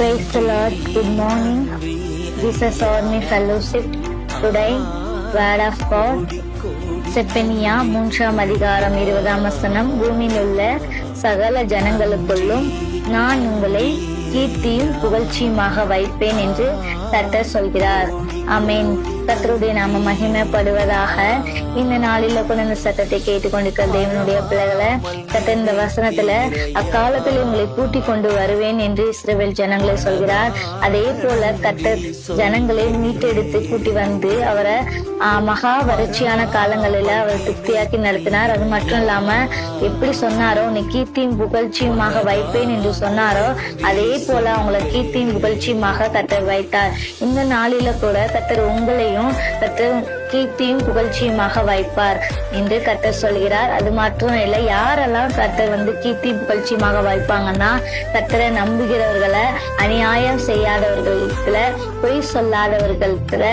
Praise the Lord. Good morning. This is Ormi Fellowship. Today, Word of God. Zephaniah 3:20 பூமியில் உள்ள சகல ஜனங்களுக்குள்ளும் நான் உங்களை கீர்த்தியும் புகழ்ச்சியுமாக வைப்பேன் என்று கர்த்தர் சொல்கிறார். ஆமென். கர்த்தருடைய நாம மகிமைப்படுவதாக. இந்த நாளில கூட இந்த சத்தத்தை கேட்டுக்கொண்டிருக்கிற தேவனுடைய பிள்ளைகளை கர்த்தர் இந்த வசனத்துல அக்காலத்தில் உங்களை கூட்டி கொண்டு வருவேன் என்று இஸ்ரவேல் ஜனங்களை சொல்கிறார். அதே போல கர்த்தர் ஜனங்களை மீட்டெடுத்து கூட்டி வந்து அவரை மகா வறட்சியான காலங்களில அவர் திருப்தியாக்கி நடத்தினார். அது மட்டும் இல்லாம எப்படி சொன்னாரோ நீ கீர்த்தியும் புகழ்ச்சியுமாக வைப்பேன் என்று சொன்னாரோ அதே போல அவங்களை கீர்த்தியும் புகழ்ச்சியுமாக கர்த்தர் வைத்தார். இந்த நாளில கூட கர்த்தர் உங்களையும் கர்த்தர் கீர்த்தியும் புகழ்ச்சியுமாக வைப்பார் என்று கர்த்தர் சொல்கிறார். அது மட்டும் இல்லை, யாரெல்லாம் கர்த்தர் கீர்த்தி புகழ்ச்சியுமாக வைப்பாங்கன்னா கர்த்தரை நம்புகிறவர்களை, அநியாயம் செய்யாதவர்களிடத்துல, பொய் சொல்லாதவர்களிடத்துல,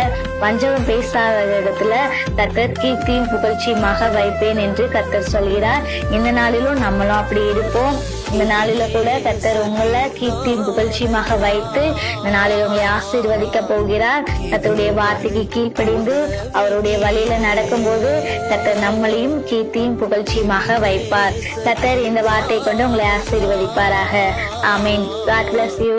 வஞ்சகம் பேசாத இடத்துல கர்த்தர் கீர்த்தியும் புகழ்ச்சியுமாக வைப்பேன் என்று கர்த்தர் சொல்கிறார். இந்த நாளிலும் நம்மளும் அப்படி இருப்போம். இந்த நாளில கூட கர்த்தர் உங்களை கீர்த்தியும் புகழ்ச்சியுமாக வைத்து இந்த நாளில் உங்களை ஆசீர்வதிக்க போகிறார். கர்த்தருடைய வார்த்தைக்கு கீழ்ப்படிந்து அவருடைய வழியில நடக்கும் போது கர்த்தர் நம்மளையும் கீர்த்தியும் புகழ்ச்சியுமாக வைப்பார். கர்த்தர் இந்த வார்த்தை கொண்டு உங்களை ஆசீர்வதிப்பாராக. ஆமீன். God bless you.